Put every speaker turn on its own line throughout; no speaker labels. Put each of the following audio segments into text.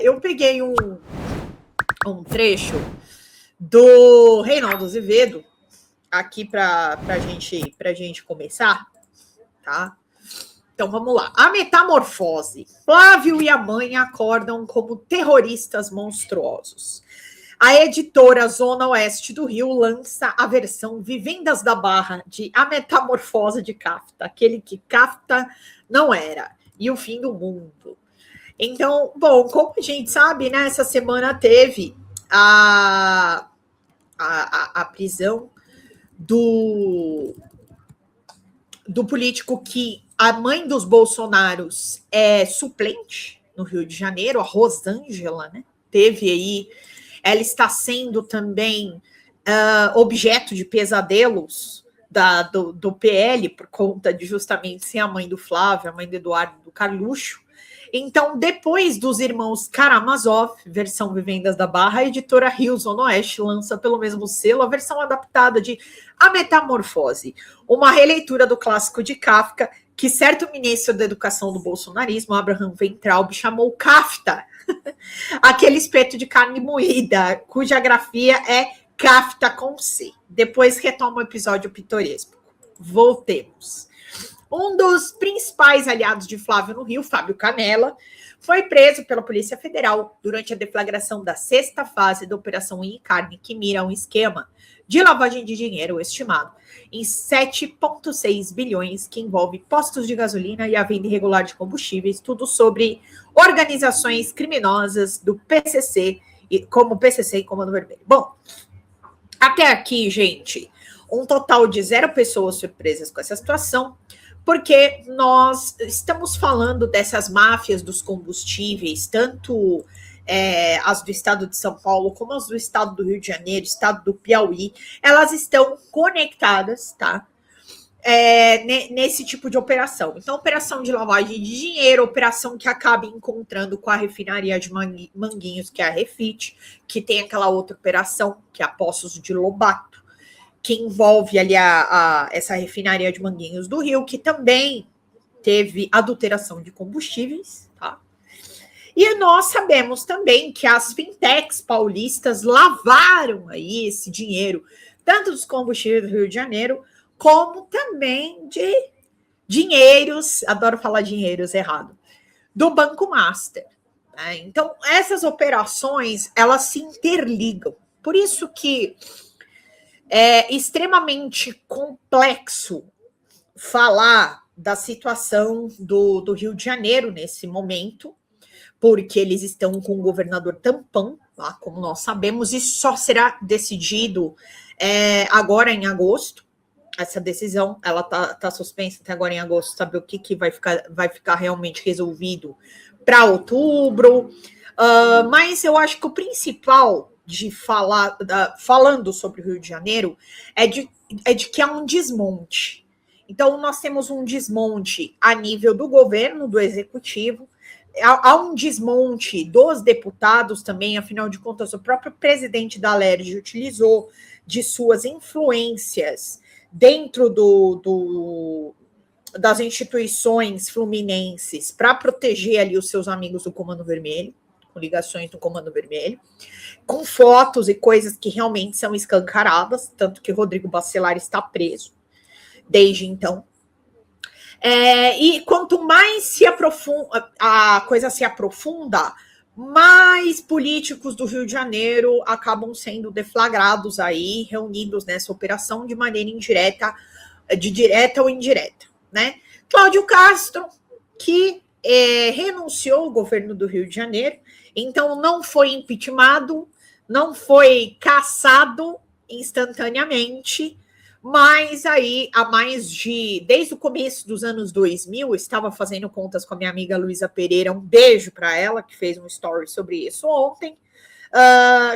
eu peguei um trecho do Reinaldo Azevedo aqui para gente começar, tá? Então vamos lá. A metamorfose. Flávio e a mãe acordam como terroristas monstruosos. A editora Zona Oeste do Rio lança a versão Vivendas da Barra de A Metamorfose de Kafta, aquele que Kafta não era, e o fim do mundo. Então, bom, como a gente sabe, né, essa semana teve a prisão do político que a mãe dos Bolsonaros é suplente no Rio de Janeiro, a Rosângela, né? Teve aí, ela está sendo também objeto de pesadelos do PL, por conta de justamente ser a mãe do Flávio, a mãe do Eduardo, do Carluxo. Então, depois dos irmãos Karamazov, versão Vivendas da Barra, a editora Rio Zona Oeste lança pelo mesmo selo a versão adaptada de A Metamorfose, uma releitura do clássico de Kafka, que certo ministro da educação do bolsonarismo, Abraham Weintraub, chamou Kafta, aquele espeto de carne moída, cuja grafia é Kafta com C. Depois retoma o episódio pitoresco. Voltemos. Um dos principais aliados de Flávio no Rio, Fábio Canella, foi preso pela Polícia Federal durante a deflagração da sexta fase da Operação Carne, que mira um esquema de lavagem de dinheiro estimado em 7,6 bilhões, que envolve postos de gasolina e a venda irregular de combustíveis, tudo sobre organizações criminosas do PCC, como o PCC e Comando Vermelho. Bom, até aqui, gente, um total de 0 pessoas surpresas com essa situação, porque nós estamos falando dessas máfias dos combustíveis, tanto as do estado de São Paulo, como as do estado do Rio de Janeiro, estado do Piauí, elas estão conectadas, tá? Nesse tipo de operação. Então, operação de lavagem de dinheiro, operação que acaba encontrando com a refinaria de Manguinhos, que é a Refit, que tem aquela outra operação, que é a Poços de Lobato, que envolve ali essa refinaria de Manguinhos do Rio, que também teve adulteração de combustíveis, tá? E nós sabemos também que as fintechs paulistas lavaram aí esse dinheiro, tanto dos combustíveis do Rio de Janeiro, como também de dinheiros, adoro falar dinheiros errado, do Banco Master, né? Então, essas operações, elas se interligam. Por isso que é extremamente complexo falar da situação do Rio de Janeiro nesse momento, porque eles estão com o governador tampão, lá, como nós sabemos, e só será decidido agora em agosto. Essa decisão, ela tá suspensa até agora em agosto, saber o que vai ficar realmente resolvido para outubro. Mas eu acho que o principal de falando sobre o Rio de Janeiro é de que há um desmonte. Então, nós temos um desmonte a nível do governo, do executivo, há um desmonte dos deputados também, afinal de contas, o próprio presidente da Alerj utilizou de suas influências dentro das instituições fluminenses para proteger ali os seus amigos do Comando Vermelho, com ligações do Comando Vermelho, com fotos e coisas que realmente são escancaradas, tanto que Rodrigo Bacelar está preso desde então. E quanto mais a coisa se aprofunda, mais políticos do Rio de Janeiro acabam sendo deflagrados aí, reunidos nessa operação de maneira indireta, de direta ou indireta, né? Cláudio Castro, que renunciou ao governo do Rio de Janeiro, então não foi impeachmentado, não foi cassado instantaneamente, mas aí, desde o começo dos anos 2000, estava fazendo contas com a minha amiga Luísa Pereira, um beijo para ela, que fez um story sobre isso ontem,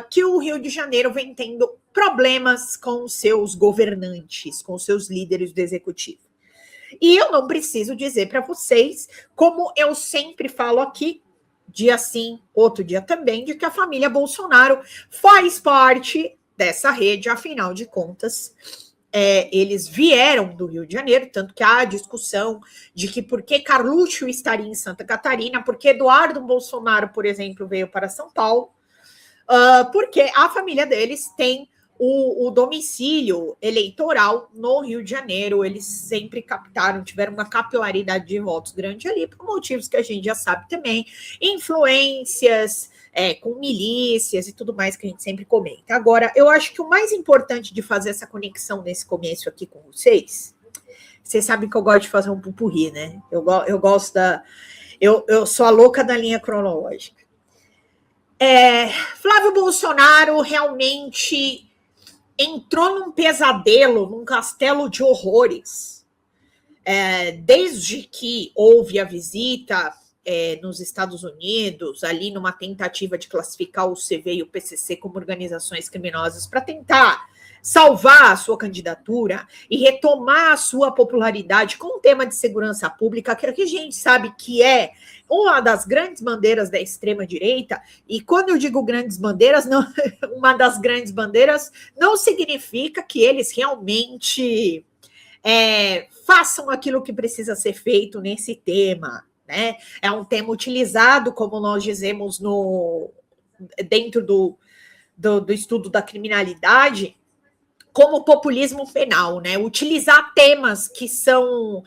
que o Rio de Janeiro vem tendo problemas com seus governantes, com seus líderes do executivo. E eu não preciso dizer para vocês, como eu sempre falo aqui, dia sim, outro dia também, de que a família Bolsonaro faz parte dessa rede, afinal de contas, eles vieram do Rio de Janeiro, tanto que há a discussão de que por que Carluxo estaria em Santa Catarina, porque Eduardo Bolsonaro, por exemplo, veio para São Paulo, porque a família deles tem o domicílio eleitoral no Rio de Janeiro. Eles sempre tiveram uma capilaridade de votos grande ali, por motivos que a gente já sabe também, influências, com milícias e tudo mais que a gente sempre comenta. Agora, eu acho que o mais importante de fazer essa conexão nesse começo aqui com vocês sabem que eu gosto de fazer um pupurri, né? Eu gosto eu sou a louca da linha cronológica. Flávio Bolsonaro realmente entrou num pesadelo, num castelo de horrores, desde que houve a visita nos Estados Unidos, ali numa tentativa de classificar o CV e o PCC como organizações criminosas para tentar salvar a sua candidatura e retomar a sua popularidade com o tema de segurança pública, que a gente sabe que é uma das grandes bandeiras da extrema-direita. E quando eu digo grandes bandeiras, não, uma das grandes bandeiras não significa que eles realmente façam aquilo que precisa ser feito nesse tema. Né? É um tema utilizado, como nós dizemos dentro do estudo da criminalidade, como populismo penal, né? Utilizar temas que são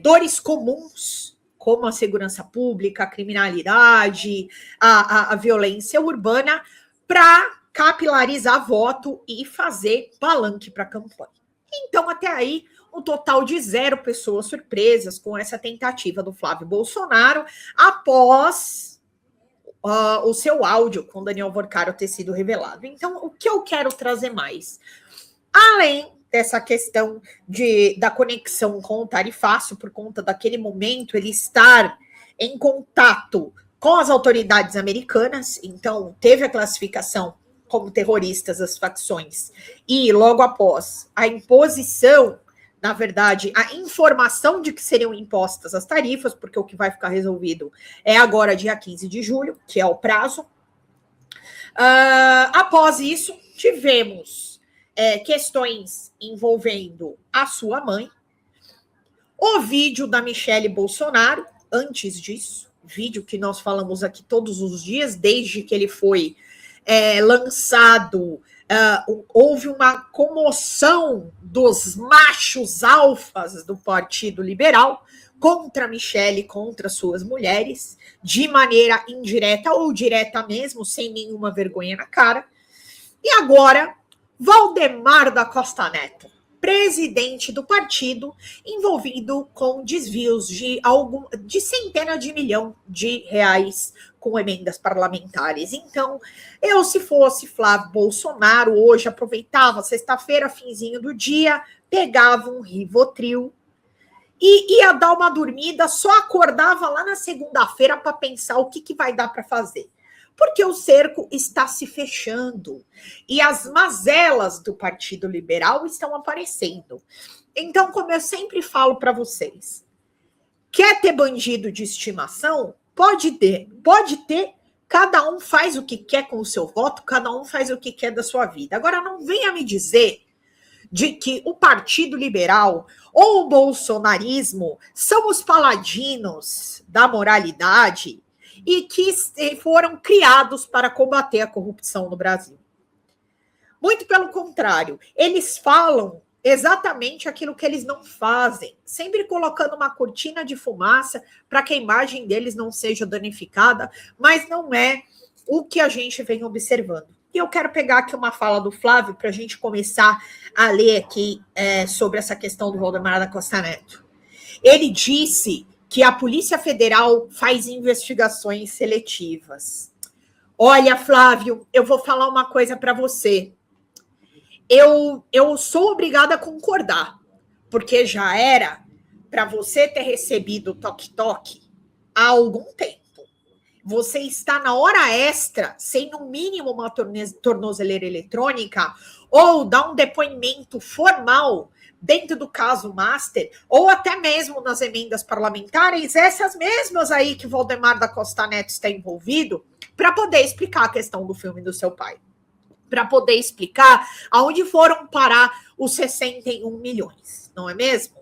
dores comuns, como a segurança pública, a criminalidade, a violência urbana, para capilarizar voto e fazer palanque para a campanha. Então, até aí, um total de 0 pessoas surpresas com essa tentativa do Flávio Bolsonaro após o seu áudio com Daniel Vorcaro ter sido revelado. Então, o que eu quero trazer mais? Além dessa questão da conexão com o Tarifaço, por conta daquele momento ele estar em contato com as autoridades americanas, então teve a classificação como terroristas as facções, e logo após a imposição, na verdade, a informação de que seriam impostas as tarifas, porque o que vai ficar resolvido é agora, dia 15 de julho, que é o prazo. Após isso, tivemos questões envolvendo a sua mãe, o vídeo da Michele Bolsonaro, antes disso, vídeo que nós falamos aqui todos os dias, desde que ele foi lançado. Houve uma comoção dos machos alfas do Partido Liberal contra Michele, contra suas mulheres, de maneira indireta ou direta mesmo, sem nenhuma vergonha na cara. E agora, Valdemar da Costa Neto, presidente do partido, envolvido com desvios de centenas de milhões de reais com emendas parlamentares. Então, eu, se fosse Flávio Bolsonaro, hoje aproveitava sexta-feira, finzinho do dia, pegava um Rivotril e ia dar uma dormida, só acordava lá na segunda-feira para pensar o que vai dar para fazer. Porque o cerco está se fechando e as mazelas do Partido Liberal estão aparecendo. Então, como eu sempre falo para vocês, quer ter bandido de estimação? Pode ter, cada um faz o que quer com o seu voto, cada um faz o que quer da sua vida. Agora, não venha me dizer de que o Partido Liberal ou o bolsonarismo são os paladinos da moralidade e que foram criados para combater a corrupção no Brasil. Muito pelo contrário, eles falam exatamente aquilo que eles não fazem, sempre colocando uma cortina de fumaça para que a imagem deles não seja danificada, mas não é o que a gente vem observando. E eu quero pegar aqui uma fala do Flávio para a gente começar a ler aqui sobre essa questão do Valdemar da Costa Neto. Ele disse que a Polícia Federal faz investigações seletivas. Olha, Flávio, eu vou falar uma coisa para você. Eu sou obrigada a concordar, porque já era para você ter recebido o toque-toque há algum tempo. Você está na hora extra, sem no mínimo uma tornozeleira eletrônica, ou dar um depoimento formal dentro do caso Master, ou até mesmo nas emendas parlamentares, essas mesmas aí que Valdemar da Costa Neto está envolvido, para poder explicar a questão do filme do seu pai. para poder explicar aonde foram parar os 61 milhões, não é mesmo?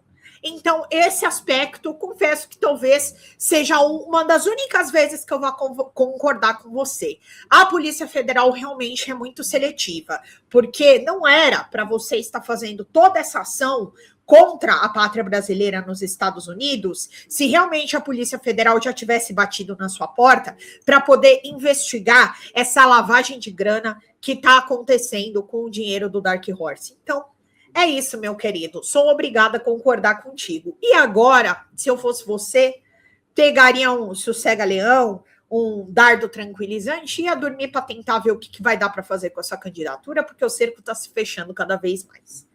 Então, esse aspecto, confesso que talvez seja uma das únicas vezes que eu vou concordar com você. A Polícia Federal realmente é muito seletiva, porque não era para você estar fazendo toda essa ação contra a pátria brasileira nos Estados Unidos, se realmente a Polícia Federal já tivesse batido na sua porta para poder investigar essa lavagem de grana que está acontecendo com o dinheiro do Dark Horse. Então, é isso, meu querido. Sou obrigada a concordar contigo. E agora, se eu fosse você, pegaria um sossega-leão, um dardo tranquilizante e ia dormir para tentar ver o que vai dar para fazer com essa candidatura, porque o cerco está se fechando cada vez mais.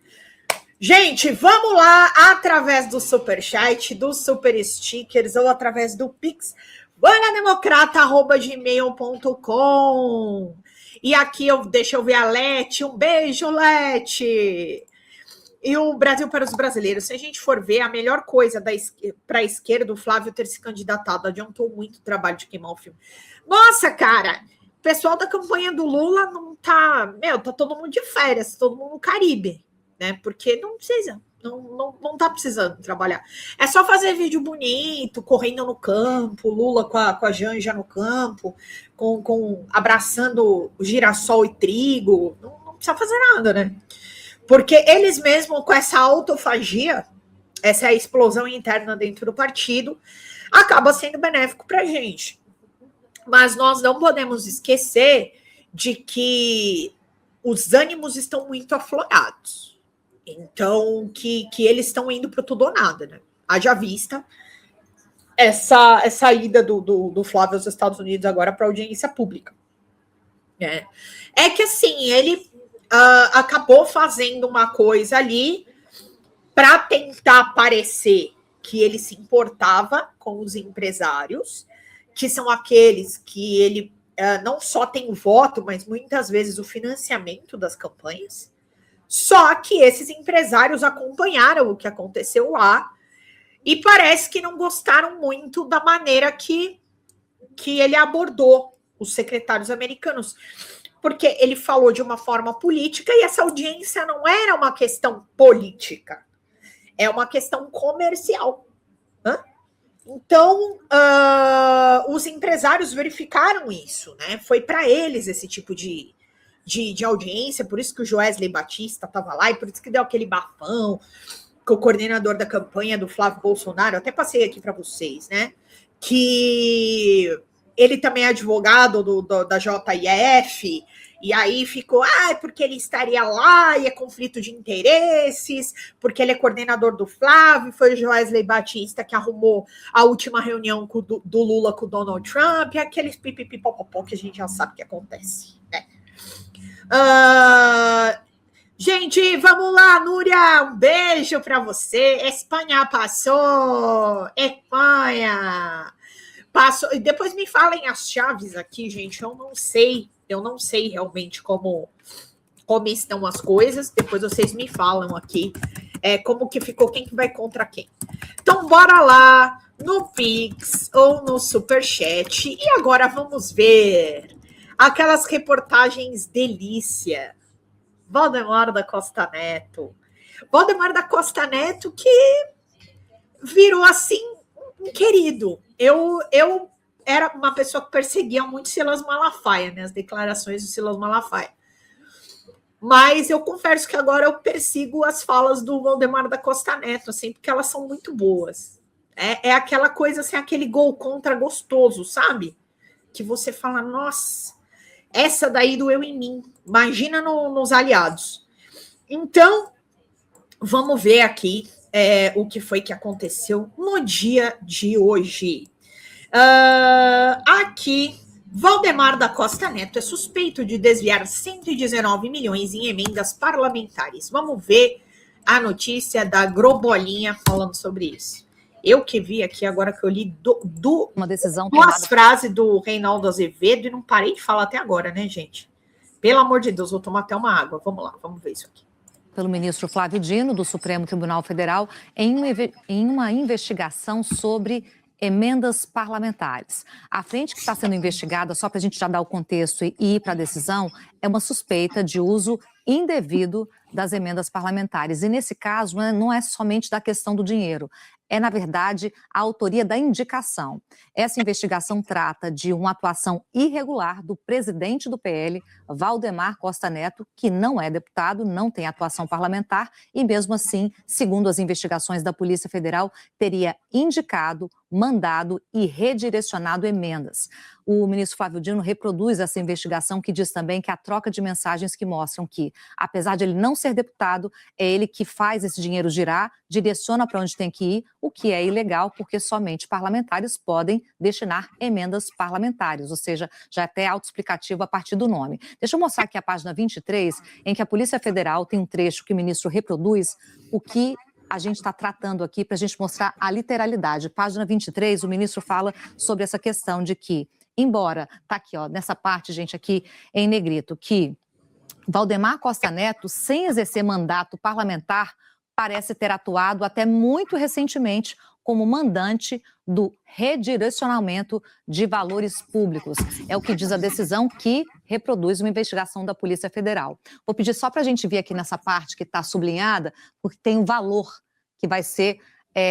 Gente, vamos lá, através do superchat, dos super stickers ou através do Pix, banademocrata@gmail.com. E aqui deixa eu ver a Lete. Um beijo, Lete. E o Brasil para os brasileiros. Se a gente for ver, a melhor coisa para a esquerda, o Flávio ter se candidatado, adiantou muito o trabalho de queimar o filme. Nossa, cara, o pessoal da campanha do Lula não tá... tá todo mundo de férias, todo mundo no Caribe, né? Porque não precisa, não tá precisando trabalhar. É só fazer vídeo bonito, correndo no campo, Lula com a Janja no campo, abraçando o girassol e trigo. Não precisa fazer nada, né? Porque eles mesmos, com essa autofagia, essa explosão interna dentro do partido, acaba sendo benéfico para a gente. Mas nós não podemos esquecer de que os ânimos estão muito aflorados. Então, que eles estão indo para tudo ou nada, né? Haja vista essa ida do Flávio aos Estados Unidos agora para audiência pública. É que, assim, ele acabou fazendo uma coisa ali para tentar parecer que ele se importava com os empresários, que são aqueles que ele não só tem o voto, mas muitas vezes o financiamento das campanhas. Só que esses empresários acompanharam o que aconteceu lá e parece que não gostaram muito da maneira que ele abordou os secretários americanos, porque ele falou de uma forma política e essa audiência não era uma questão política, é uma questão comercial. Então, os empresários verificaram isso, né? Foi para eles esse tipo de audiência, por isso que o Joesley Batista estava lá e por isso que deu aquele bafão com o coordenador da campanha do Flávio Bolsonaro. Eu até passei aqui para vocês, né? Que ele também é advogado da JIF, e aí ficou, porque ele estaria lá e é conflito de interesses, porque ele é coordenador do Flávio, foi o Joesley Batista que arrumou a última reunião do Lula com o Donald Trump, e aqueles pipipipopopó que a gente já sabe que acontece, né? Gente, vamos lá, Núria, um beijo para você. Espanha passou, Espanha passou. E depois me falem as chaves aqui, gente. Eu não sei realmente como estão as coisas. Depois vocês me falam aqui como que ficou, quem que vai contra quem. Então, bora lá no Pix ou no Superchat. E agora vamos ver aquelas reportagens delícia. Valdemar da Costa Neto. Valdemar da Costa Neto que virou, assim, um querido. Eu era uma pessoa que perseguia muito Silas Malafaia, né? As declarações do Silas Malafaia. Mas eu confesso que agora eu persigo as falas do Valdemar da Costa Neto, assim, porque elas são muito boas. É aquela coisa, assim, aquele gol contra gostoso, sabe? Que você fala, nossa, essa daí doeu em mim. Imagina nos aliados. Então, vamos ver aqui o que foi que aconteceu no dia de hoje. Aqui, Valdemar da Costa Neto é suspeito de desviar 119 milhões em emendas parlamentares. Vamos ver a notícia da Grobolinha falando sobre isso. Eu que vi aqui agora que eu li uma decisão duas frases do Reinaldo Azevedo e não parei de falar até agora, né, gente? Pelo amor de Deus, vou tomar até uma água. Vamos lá, vamos ver isso aqui.
Pelo ministro Flávio Dino, do Supremo Tribunal Federal, em uma investigação sobre emendas parlamentares. A frente que está sendo investigada, só para a gente já dar o contexto e ir para a decisão, é uma suspeita de uso indevido das emendas parlamentares. E nesse caso, não é somente da questão do dinheiro, é, na verdade, a autoria da indicação. Essa investigação trata de uma atuação irregular do presidente do PL, Valdemar Costa Neto, que não é deputado, não tem atuação parlamentar e, mesmo assim, segundo as investigações da Polícia Federal, teria indicado, mandado e redirecionado emendas. O ministro Flávio Dino reproduz essa investigação que diz também que a troca de mensagens que mostram que, apesar de ele não ser deputado, é ele que faz esse dinheiro girar, direciona para onde tem que ir, o que é ilegal, porque somente parlamentares podem destinar emendas parlamentares, ou seja, já é até autoexplicativo a partir do nome. Deixa eu mostrar aqui a página 23, em que a Polícia Federal tem um trecho que o ministro reproduz, o que a gente está tratando aqui para a gente mostrar a literalidade. Página 23, o ministro fala sobre essa questão de que, embora, está aqui, ó, nessa parte, gente, aqui em negrito, que Valdemar Costa Neto, sem exercer mandato parlamentar, parece ter atuado até muito recentemente como mandante do redirecionamento de valores públicos. É o que diz a decisão que reproduz uma investigação da Polícia Federal. Vou pedir só para a gente ver aqui nessa parte que está sublinhada, porque tem um valor que vai ser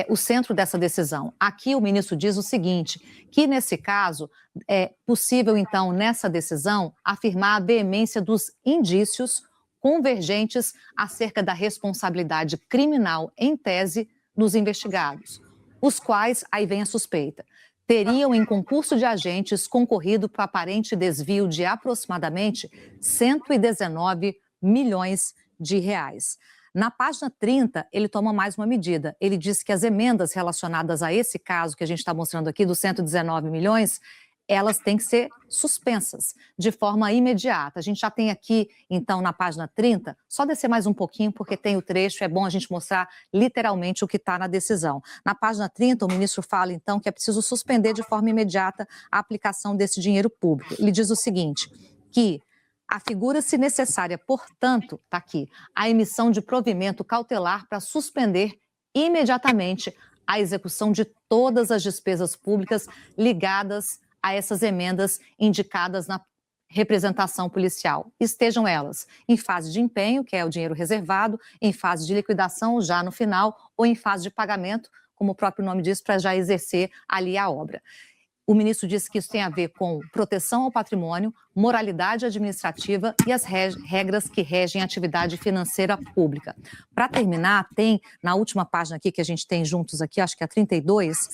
o centro dessa decisão. Aqui o ministro diz o seguinte, que nesse caso é possível, então, nessa decisão, afirmar a veemência dos indícios convergentes acerca da responsabilidade criminal em tese dos investigados, os quais, aí vem a suspeita, teriam em concurso de agentes concorrido para aparente desvio de aproximadamente 119 milhões de reais. Na página 30, ele toma mais uma medida. Ele diz que as emendas relacionadas a esse caso que a gente está mostrando aqui, dos 119 milhões, elas têm que ser suspensas de forma imediata. A gente já tem aqui, então, na página 30, só descer mais um pouquinho, porque tem o trecho, é bom a gente mostrar literalmente o que está na decisão. Na página 30, o ministro fala, então, que é preciso suspender de forma imediata a aplicação desse dinheiro público. Ele diz o seguinte, que afigura-se necessária, portanto, está aqui, a emissão de provimento cautelar para suspender imediatamente a execução de todas as despesas públicas ligadas a essas emendas indicadas na representação policial. Estejam elas em fase de empenho, que é o dinheiro reservado, em fase de liquidação, já no final, ou em fase de pagamento, como o próprio nome diz, para já exercer ali a obra. O ministro disse que isso tem a ver com proteção ao patrimônio, moralidade administrativa e as regras que regem a atividade financeira pública. Para terminar, tem na última página aqui que a gente tem juntos aqui, acho que é a 32,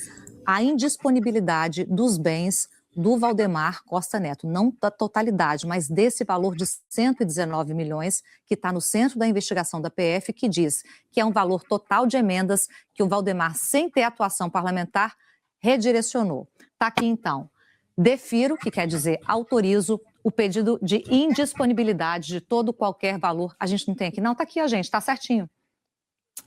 a indisponibilidade dos bens do Valdemar Costa Neto, não da totalidade, mas desse valor de 119 milhões que está no centro da investigação da PF, que diz que é um valor total de emendas que o Valdemar, sem ter atuação parlamentar, redirecionou. Está aqui, então. Defiro, que quer dizer autorizo, o pedido de indisponibilidade de todo qualquer valor. A gente não tem aqui? Não, está aqui, ó, gente, está certinho.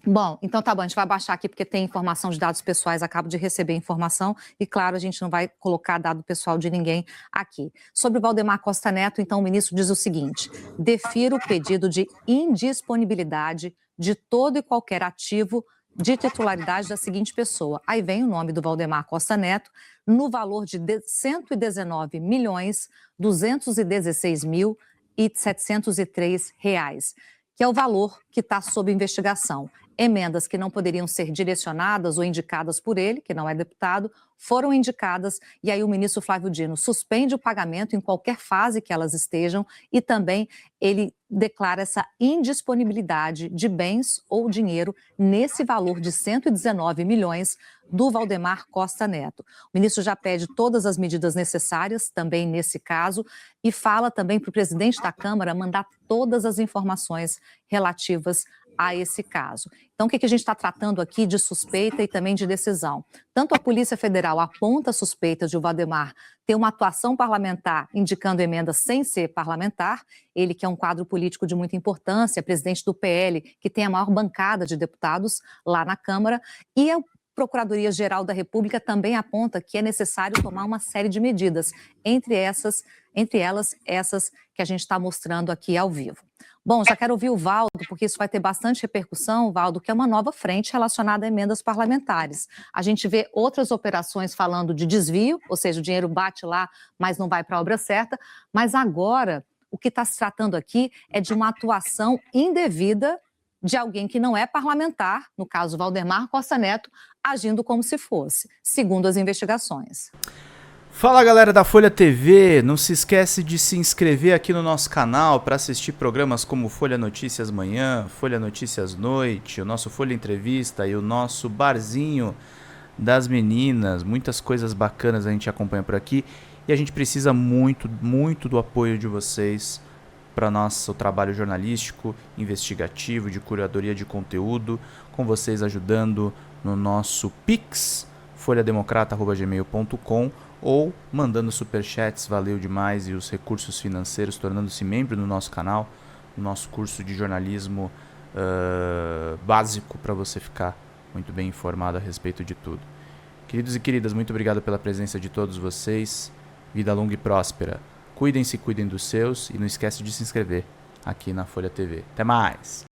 Bom, então tá bom, a gente vai baixar aqui porque tem informação de dados pessoais, acabo de receber informação e, claro, a gente não vai colocar dado pessoal de ninguém aqui. Sobre o Valdemar Costa Neto, então, o ministro diz o seguinte, defiro o pedido de indisponibilidade de todo e qualquer ativo de titularidade da seguinte pessoa. Aí vem o nome do Valdemar Costa Neto, no valor de 119 milhões 216 mil e 703 reais, que é o valor que está sob investigação. Emendas que não poderiam ser direcionadas ou indicadas por ele, que não é deputado, foram indicadas e aí o ministro Flávio Dino suspende o pagamento em qualquer fase que elas estejam e também ele declara essa indisponibilidade de bens ou dinheiro nesse valor de 119 milhões do Valdemar Costa Neto. O ministro já pede todas as medidas necessárias também nesse caso e fala também para o presidente da Câmara mandar todas as informações relativas a esse caso. Então, o que a gente está tratando aqui de suspeita e também de decisão? Tanto a Polícia Federal aponta suspeitas de o Valdemar ter uma atuação parlamentar indicando emendas sem ser parlamentar, ele que é um quadro político de muita importância, presidente do PL, que tem a maior bancada de deputados lá na Câmara, e a Procuradoria-Geral da República também aponta que é necessário tomar uma série de medidas, entre elas essas que a gente está mostrando aqui ao vivo. Bom, já quero ouvir o Valdo, porque isso vai ter bastante repercussão, Valdo, que é uma nova frente relacionada a emendas parlamentares. A gente vê outras operações falando de desvio, ou seja, o dinheiro bate lá, mas não vai para a obra certa, mas agora o que está se tratando aqui é de uma atuação indevida de alguém que não é parlamentar, no caso Valdemar Costa Neto, agindo como se fosse, segundo as investigações.
Fala galera da Folha TV, não se esquece de se inscrever aqui no nosso canal para assistir programas como Folha Notícias Manhã, Folha Notícias Noite, o nosso Folha Entrevista e o nosso Barzinho das Meninas. Muitas coisas bacanas a gente acompanha por aqui e a gente precisa muito do apoio de vocês para nosso trabalho jornalístico, investigativo, de curadoria de conteúdo, com vocês ajudando no nosso Pix, folhademocrata@gmail.com, ou mandando superchats, valeu demais, e os recursos financeiros, tornando-se membro do nosso canal, no nosso curso de jornalismo básico, para você ficar muito bem informado a respeito de tudo. Queridos e queridas, muito obrigado pela presença de todos vocês, vida longa e próspera. Cuidem-se, cuidem dos seus, e não esquece de se inscrever aqui na Folha TV. Até mais!